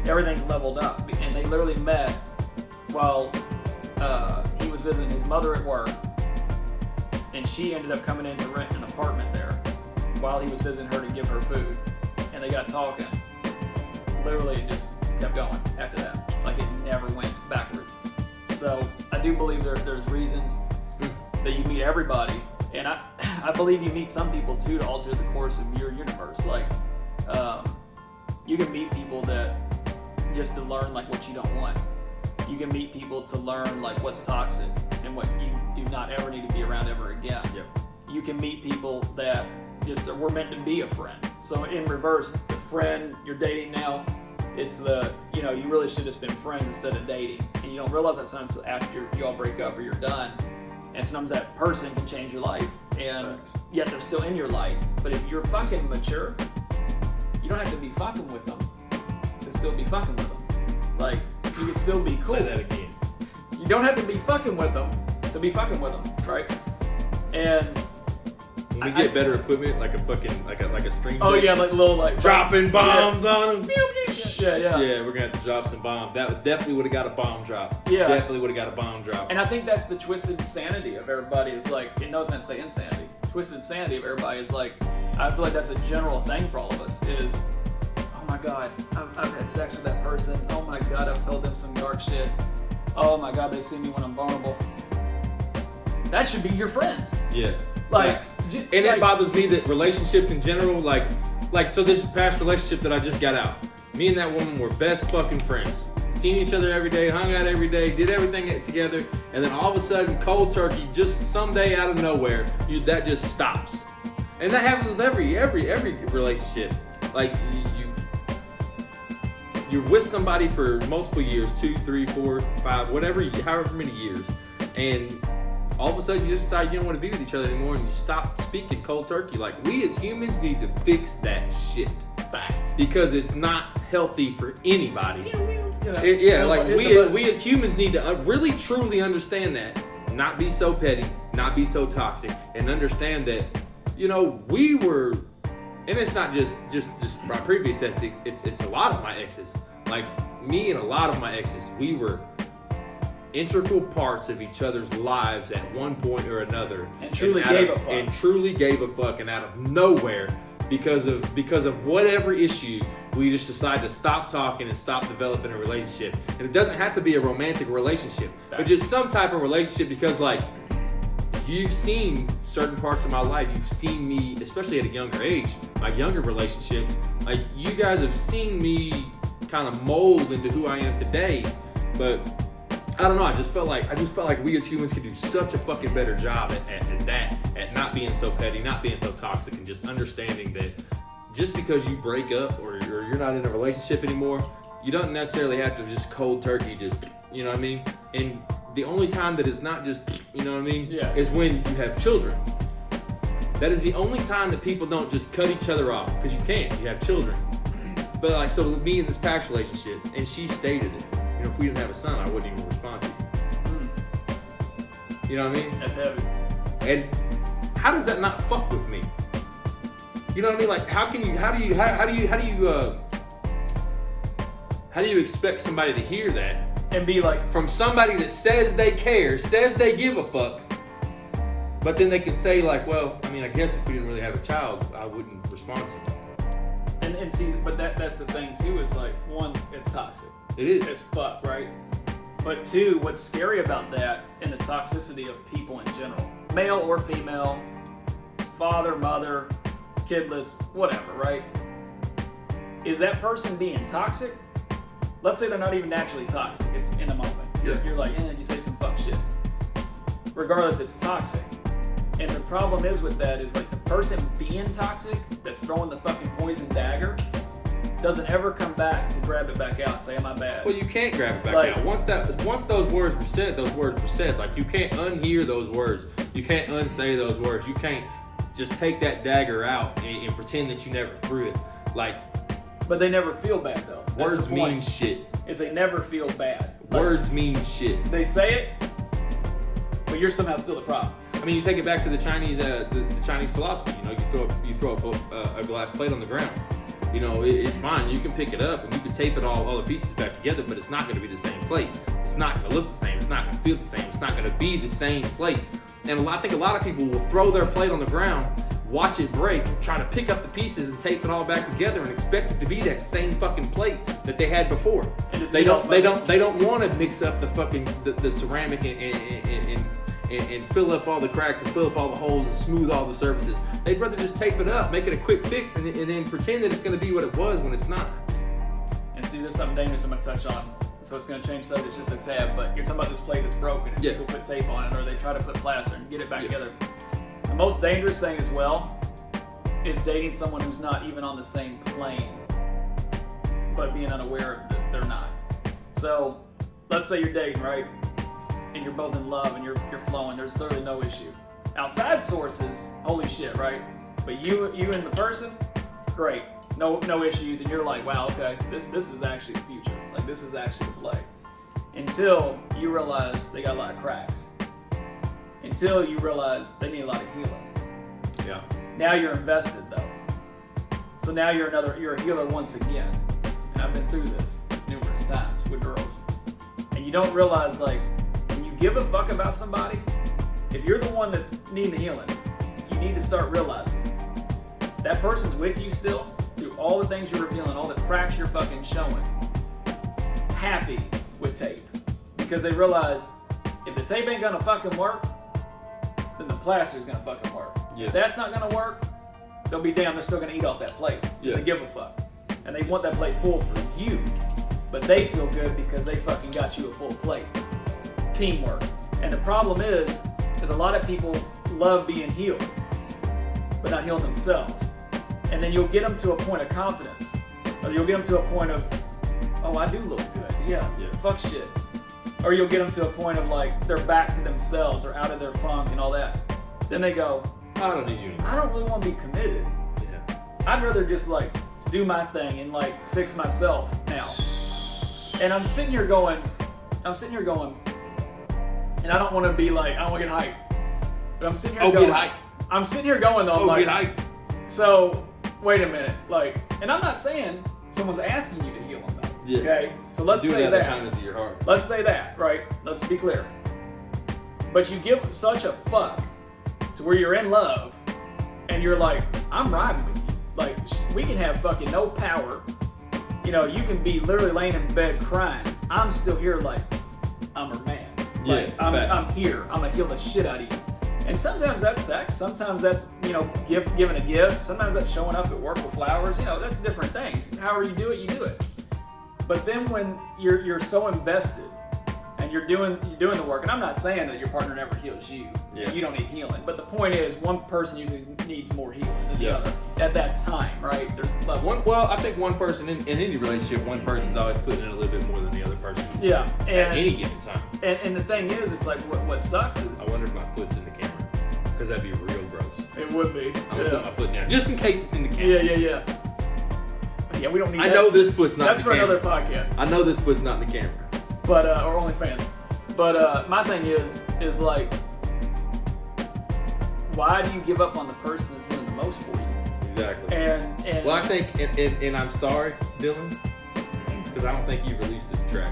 Everything's leveled up. And they literally met while he was visiting his mother at work. And she ended up coming in to rent an apartment there while he was visiting her to give her food. And they got talking. Literally, it just kept going after that. Like it never went backwards. So I do believe there's reasons that you meet everybody. And I believe you meet some people too to alter the course of your universe. Like you can meet people that just to learn like what you don't want. You can meet people to learn like what's toxic and what you do not ever need to be around ever again. Yep. You can meet people that just we're meant to be a friend. So in reverse, the friend you're dating now, it's you really should have just been friends instead of dating. And you don't realize that sometimes after you all break up or you're done. And sometimes that person can change your life. And yet they're still in your life. But if you're fucking mature, you don't have to be fucking with them to still be fucking with them. Like, you can still be cool. Say that again. You don't have to be fucking with them to be fucking with them, right? And When we get better equipment, like a fucking like a stream. oh deck, yeah, like little like dropping bombs yeah. on them. Yeah. Yeah, we're gonna have to drop some bomb. That definitely would have got a bomb drop. Yeah. Definitely would have got a bomb drop. And I think that's the twisted insanity of everybody. Is like, it knows how to say insanity. Twisted insanity of everybody is like, I feel like that's a general thing for all of us. Is, oh my god, I've had sex with that person. Oh my god, I've told them some dark shit. Oh my god, they see me when I'm vulnerable. That should be your friends. Yeah. Like, Facts. And it bothers me that relationships in general, like so this past relationship that I just got out, me and that woman were best fucking friends. Seen each other every day, hung out every day, did everything together, and then all of a sudden, cold turkey, just someday out of nowhere, that just stops. And that happens with every relationship. Like you're with somebody for multiple years, 2, 3, 4, 5, whatever, however many years, and all of a sudden you just decide you don't want to be with each other anymore and you stop speaking cold turkey. Like, we as humans need to fix that shit. Fact. Because it's not healthy for anybody. You know, We as humans need to really truly understand that. Not be so petty, not be so toxic, and understand that, we were, and it's not just my previous exes, it's a lot of my exes. Like, me and a lot of my exes, we were integral parts of each other's lives at one point or another, and truly gave a fuck. And truly gave a fuck, and out of nowhere, because of whatever issue, we just decided to stop talking and stop developing a relationship. And it doesn't have to be a romantic relationship, but just some type of relationship, because like, you've seen certain parts of my life, you've seen me, especially at a younger age, my younger relationships, like, you guys have seen me kind of mold into who I am today. But I don't know, I just felt like we as humans could do such a fucking better job at not being so petty, not being so toxic, and just understanding that just because you break up or you're not in a relationship anymore, you don't necessarily have to just cold turkey, just, you know what I mean? And the only time that is not just, you know what I mean, is when you have children. That is the only time that people don't just cut each other off, because you can't, you have children. But like, so me in this past relationship, and she stated it, you know, if we didn't have a son, I wouldn't even respond to you. You know what I mean? That's heavy. And how does that not fuck with me? You know what I mean? Like, how do you expect somebody to hear that And be like, from somebody that says they care, says they give a fuck, but then they can say like, well, I mean, I guess if we didn't really have a child, I wouldn't respond to you. and see, but that's the thing too, is like, one, it's toxic. It is. It's fuck, right? But two, what's scary about that and the toxicity of people in general, male or female, father, mother, kidless, whatever, right? Is that person being toxic? Let's say they're not even naturally toxic. It's in a moment. You're like, you say some fuck shit. Regardless, it's toxic. And the problem is with that is like the person being toxic that's throwing the fucking poison dagger doesn't ever come back to grab it back out and say, am I bad? Well, you can't grab it back Like- out. Once those words were said, those words were said. Like, you can't unhear those words. You can't unsay those words. You can't just take that dagger out and pretend that you never threw it. Like, But they never feel bad though. That's words the point, mean shit. is they never feel bad. Like, Words mean shit. they say it, but you're somehow still the problem. I mean, you take it back to the Chinese, the Chinese philosophy. You know, you throw a glass plate on the ground. You know, it's fine. You can pick it up and you can tape it all the pieces back together, but it's not going to be the same plate. It's not going to look the same. It's not going to feel the same. It's not going to be the same plate. And I think a lot of people will throw their plate on the ground, watch it break, try to pick up the pieces and tape it all back together and expect it to be that same fucking plate that they had before. They don't want to mix up the fucking the ceramic and fill up all the cracks and fill up all the holes and smooth all the surfaces. They'd rather just tape it up, make it a quick fix, and then pretend that it's going to be what it was when it's not. And see, there's something dangerous I'm going to touch on. So it's going to change subject just a tad, but you're talking about this plate that's broken and people put tape on it or they try to put plaster and get it back together. The most dangerous thing as well is dating someone who's not even on the same plane, but being unaware that they're not. So let's say you're dating, right? And you're both in love and you're flowing. There's literally no issue. Outside sources, holy shit, right? But you and the person, great. No issues, and you're like, wow, okay, this is actually the future. Like, this is actually the play. Until you realize they got a lot of cracks. Until you realize they need a lot of healing. Yeah. Now you're invested though. So now you're a healer once again. And I've been through this numerous times with girls. And you don't realize, like, when you give a fuck about somebody, if you're the one that's needing healing, you need to start realizing that person's with you still through all the things you're revealing, all the cracks you're fucking showing, happy with tape. Because they realize if the tape ain't gonna fucking work, then the plaster's gonna fucking work. Yeah. If that's not gonna work, they'll be damned, they're still gonna eat off that plate. Because they give a fuck. And they want that plate full for you. But they feel good because they fucking got you a full plate. Teamwork. And the problem is a lot of people love being healed, but not healing themselves. And then you'll get them to a point of confidence. Or you'll get them to a point of, oh, I do look good. Yeah. Fuck shit. Or you'll get them to a point of like, they're back to themselves or out of their funk and all that. Then they go, I don't need you anymore. I don't really want to be committed. Yeah. I'd rather just like do my thing and like fix myself now. And I'm sitting here going, and I don't want to be like, I don't want to get hyped. But I'm sitting here going, get hyped. I'm sitting here going though, I'm like, Get hyped. so wait a minute, like, and I'm not saying someone's asking you to heal them though. Yeah. Okay, so let's Do say that out of the that. kindness of your heart. Let's say that, right? Let's be clear. But you give such a fuck to where you're in love, and you're like, I'm riding with you. Like, we can have fucking no power. You know, you can be literally laying in bed crying. I'm still here like, I'm her man. Like, Yeah, I'm here. I'm gonna heal the shit out of you. And sometimes that's sex. Sometimes that's, you know, giving a gift. Sometimes that's showing up at work with flowers. You know, that's different things. However you do it, you do it. But then when you're so invested and you're doing the work, and I'm not saying that your partner never heals you. Yeah. You don't need healing. But the point is, one person usually needs more healing than the Yeah. other at that time, right? There's levels. I think one person in any relationship, one person's always putting in a little bit more than the other person. Yeah. At And any given time. and the thing is, it's like what sucks is I wonder if my foot's in the camera. Because that'd be real gross. it would be. I'm gonna put my foot down. Just in case it's in the camera. Yeah, we don't need I that. know this foot's not That's in for the camera. another podcast. I know this foot's not in the camera. But or OnlyFans. But my thing is like, why do you give up on the person that's doing the most for you? Exactly. And well, I think, and I'm sorry, Dylan, because I don't think you released this track,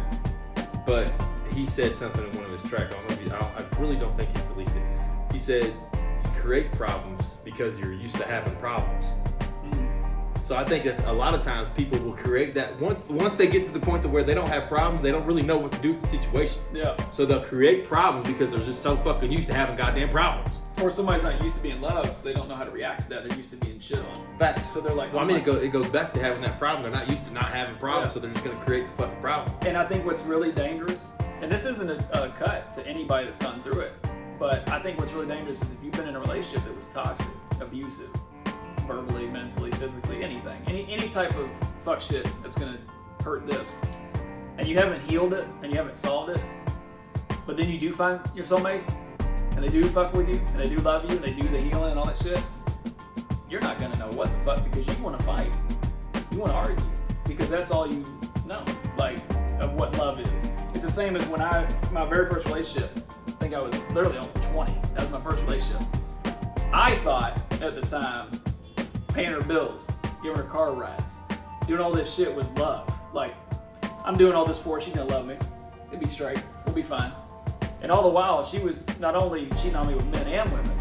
but he said something in one of his tracks. I really don't think you released it. He said you create problems because you're used to having problems. So I think that's a lot of times people will create that once they get to the point to where they don't have problems, they don't really know what to do with the situation. Yeah. So they'll create problems because they're just so fucking used to having goddamn problems. Or somebody's not used to being loved, so they don't know how to react to that. They're used to being shit on. Facts. So they're like, well, I mean, it goes back to having that problem. They're not used to not having problems, Yeah. so they're just gonna create the fucking problem. And I think what's really dangerous, and this isn't a cut to anybody that's gone through it, but I think what's really dangerous is if you've been in a relationship that was toxic, abusive, verbally, mentally, physically, anything, any type of fuck shit that's gonna hurt this, and you haven't healed it and you haven't solved it, but then you do find your soulmate and they do fuck with you and they do love you and they do the healing and all that shit, you're not gonna know what the fuck, because you want to fight, you want to argue, because that's all you know, like, of what love is. It's the same as when my very first relationship, I think I was literally only 20, that was my first relationship. I thought at the time paying her bills, giving her car rides, doing all this shit was love. Like, I'm doing all this for her, she's gonna love me, it'll be straight, we'll be fine. And all the while, she was not only cheating on me with men and women,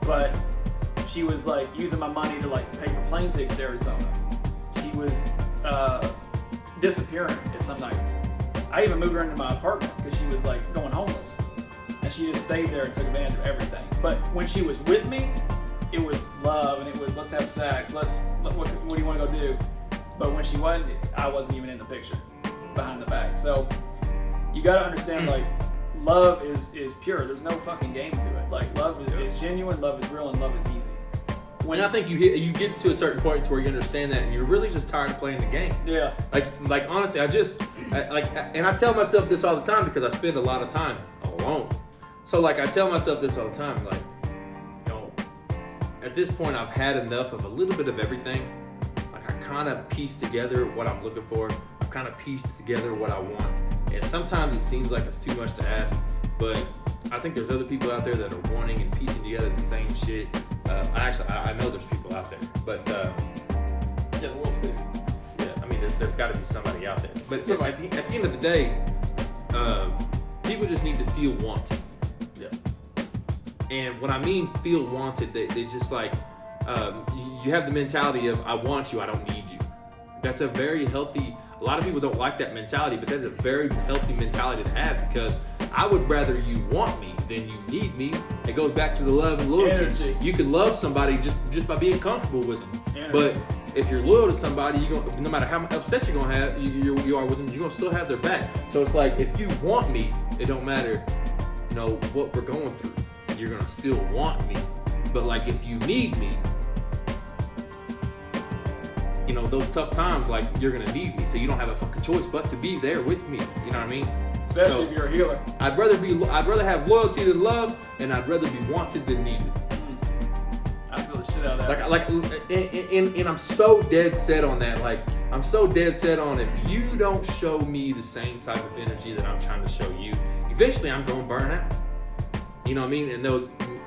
but she was like using my money to like pay for plane tickets to Arizona. She was disappearing at some nights. I even moved her into my apartment because she was like going homeless, and she just stayed there and took advantage of everything. But when she was with me, it was love, and it was let's have sex, what do you want to go do? But when she wasn't, I wasn't even in the picture behind the back. So you got to understand, like, love is pure. There's no fucking game to it. Like, love is genuine, love is real, and love is easy. And I think you get to a certain point to where you understand that, and you're really just tired of playing the game. Yeah. Like honestly, and I tell myself this all the time because I spend a lot of time alone. So like I tell myself this all the time, like, you know, at this point I've had enough of a little bit of everything. Like I kind of piece together what I'm looking for. I've kind of pieced together what I want. And sometimes it seems like it's too much to ask, but I think there's other people out there that are wanting and piecing together the same shit. I know there's people out there, but yeah, the world's big. yeah, I mean, there's got to be somebody out there. But so at the end of the day, people just need to feel wanted. Yeah. And when I mean feel wanted, they just like you have the mentality of I want you, I don't need you. That's a very healthy. A lot of people don't like that mentality, but that's a very healthy mentality to have, because I would rather you want me than you need me. It goes back to the love and loyalty. Energy. You can love somebody just by being comfortable with them. Energy. But if you're loyal to somebody, no matter how upset you're gonna have, you are with them, you're gonna still have their back. So it's like, if you want me, it don't matter, you know, what we're going through. You're gonna still want me. But like, if you need me, you know, those tough times, like, you're gonna need me, so you don't have a fucking choice but to be there with me. You know what I mean? Especially if you're a healer. I'd rather have loyalty than love, and I'd rather be wanted than needed. I feel the shit out of that. And I'm so dead set on that. Like, I'm so dead set on, if you don't show me the same type of energy that I'm trying to show you, eventually I'm gonna burn out. You know what I mean? And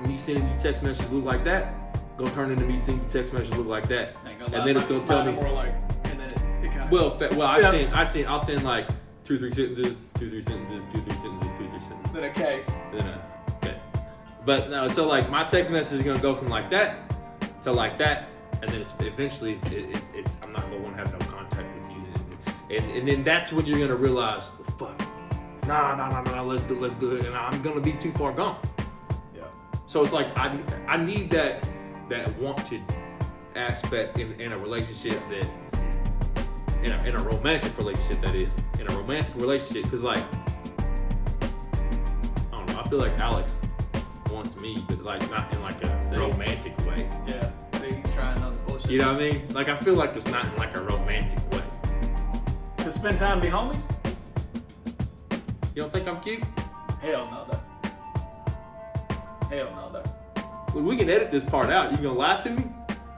me sending you text messages look like that, gonna turn into me sending you text messages look like that. And then it's gonna tell me. More like, and then it kind of. I'll send like 2-3 sentences, 2-3 sentences, 2-3 sentences, 2-3 sentences. Then a K. Then okay. But no, so like my text message is gonna go from like that to like that, and then eventually it's I'm not gonna want to have no contact with you, and then that's when you're gonna realize, well, fuck, nah, let's do it, and I'm gonna be too far gone. Yeah. So it's like I need that wanted aspect in a relationship, that in a romantic relationship, that is, in a romantic relationship, because like, I don't know, I feel like Alex wants me, but like not in like a romantic way. Yeah. See, he's trying on this bullshit. You know what I mean? Like, I feel like it's not in like a romantic way. To spend time and be homies? You don't think I'm cute? Hell no, though. Hell no, though. Well, we can edit this part out. You gonna lie to me?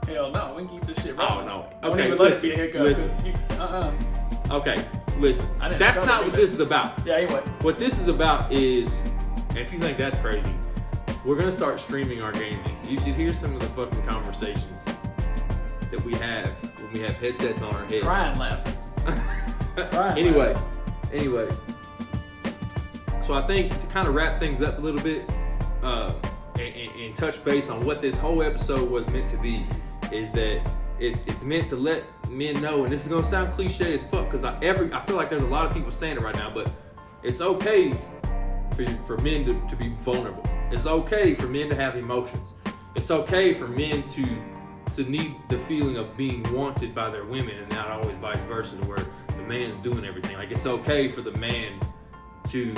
Hell no, we can keep this shit rolling. Oh no. Don't Okay, even let it listen, be a hiccup. listen. Okay. Okay. Listen, I didn't that's start not to do what that. this is about. Yeah, anyway. What this is about is, and if you think that's crazy, we're gonna start streaming our gaming. You should hear some of the fucking conversations that we have when we have headsets on our head. Crying laughing. Anyway. So I think to kind of wrap things up a little bit, and touch base on what this whole episode was meant to be, is that it's meant to let men know, and this is gonna sound cliche as fuck, because I feel like there's a lot of people saying it right now, but it's okay for men to be vulnerable. It's okay for men to have emotions. It's okay for men to need the feeling of being wanted by their women, and not always vice versa, where the man's doing everything. Like, it's okay for the man to,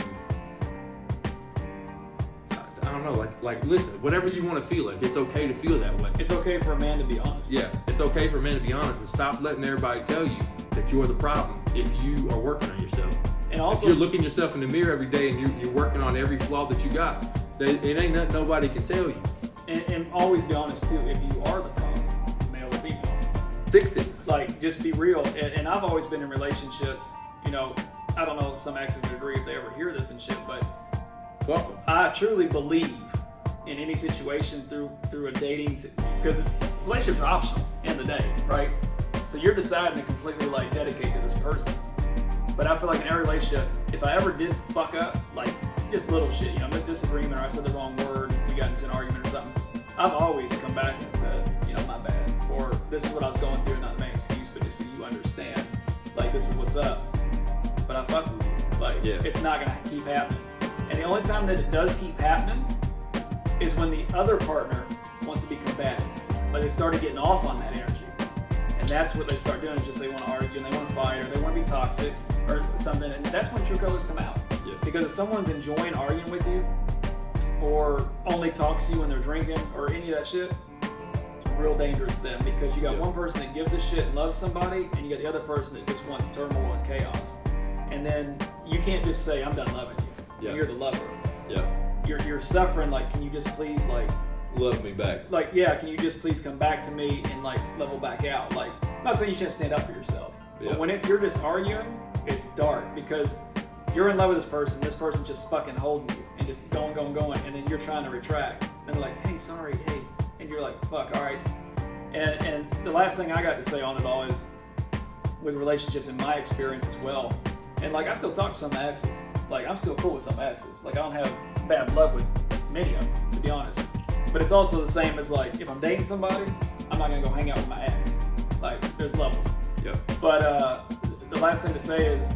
I don't know, like listen, whatever you want to feel, like, it's okay to feel that way. It's okay for a man to be honest. Yeah, it's okay for men to be honest, and stop letting everybody tell you that you're the problem if you are working on yourself. And also, if you're looking yourself in the mirror every day and you're working on every flaw that you got, it ain't nothing nobody can tell you. and always be honest too. If you are the problem, male or female, Fix it. like, just be real. And I've always been in relationships. You know, I don't know if some exes would agree if they ever hear this and shit, but Welcome. I truly believe in any situation through a dating, because relationships are optional in the day, right? So you're deciding to completely like dedicate to this person. But I feel like in every relationship, if I ever did fuck up, like just little shit, you know, a disagreement, or I said the wrong word, we got into an argument or something, I've always come back and said, you know, my bad, or this is what I was going through, not my excuse, but just so you understand, like, this is what's up. But I fuck with you, like, Yeah. It's not gonna keep happening. And the only time that it does keep happening is when the other partner wants to be combative. Like, they started getting off on that energy. And that's what they start doing, is just they want to argue and they want to fight, or they want to be toxic or something. And that's when true colors come out. Yeah. Because if someone's enjoying arguing with you, or only talks to you when they're drinking, or any of that shit, it's real dangerous then, because you got Yeah. one person that gives a shit and loves somebody, and you got the other person that just wants turmoil and chaos. And then you can't just say, I'm done loving you. Yeah. You're the lover. Yeah. You're suffering, like, can you just please, like, Love me back. yeah, can you just please come back to me and, like, level back out? Like, I'm not saying you shouldn't stand up for yourself, Yeah. but when you're just arguing, it's dark, because you're in love with this person's just fucking holding you and just going, and then you're trying to retract, and they're like, hey, sorry, hey, and you're like, fuck, all right. And the last thing I got to say on it all is, with relationships, in my experience as well, and like, I still talk to some of my exes. Like, I'm still cool with some of my exes. Like, I don't have bad blood with many of them, to be honest. But it's also the same as, like, if I'm dating somebody, I'm not gonna go hang out with my ex. Like, there's levels. Yeah. But the last thing to say is,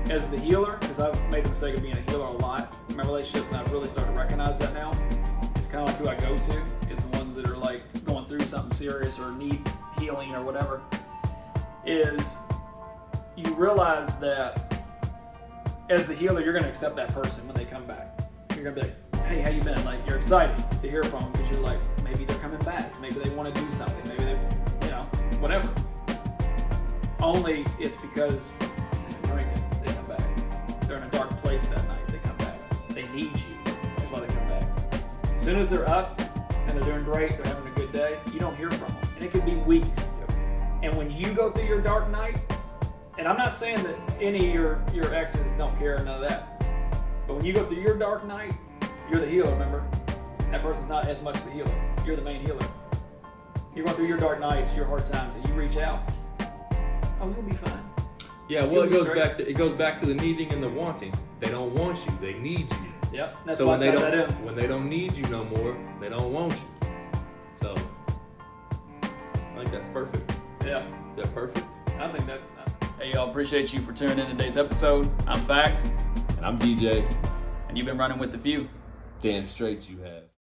as the healer, because I've made the mistake of being a healer a lot in my relationships, and I've really started to recognize that now. It's kind of like who I go to, is the ones that are like going through something serious or need healing or whatever, is you realize that as the healer, you're going to accept that person when they come back. You're going to be like, hey, how you been? Like, you're excited to hear from them, because you're like, maybe they're coming back. Maybe they want to do something. Maybe they, you know, whatever. Only it's because they're drinking, they come back. They're in a dark place that night, they come back. They need you, that's why they come back. As soon as they're up and they're doing great, they're having a good day, you don't hear from them. And it could be weeks. And when you go through your dark night, and I'm not saying that any of your exes don't care, none of that. But when you go through your dark night, you're the healer, remember? That person's not as much the healer. You're the main healer. You're going through your dark nights, your hard times, and you reach out. Oh, you'll be fine. Yeah, well, You'll it be goes straight. back to the needing and the wanting. They don't want you, they need you. Yep, that's So why when I they tied that in. don't when they don't need you no more, they don't want you. So I think that's perfect. Yeah, Is that perfect? I think that's. Hey, y'all, appreciate you for tuning in today's episode. I'm Fax, And I'm DJ. and you've been running with the few. Damn straight you have.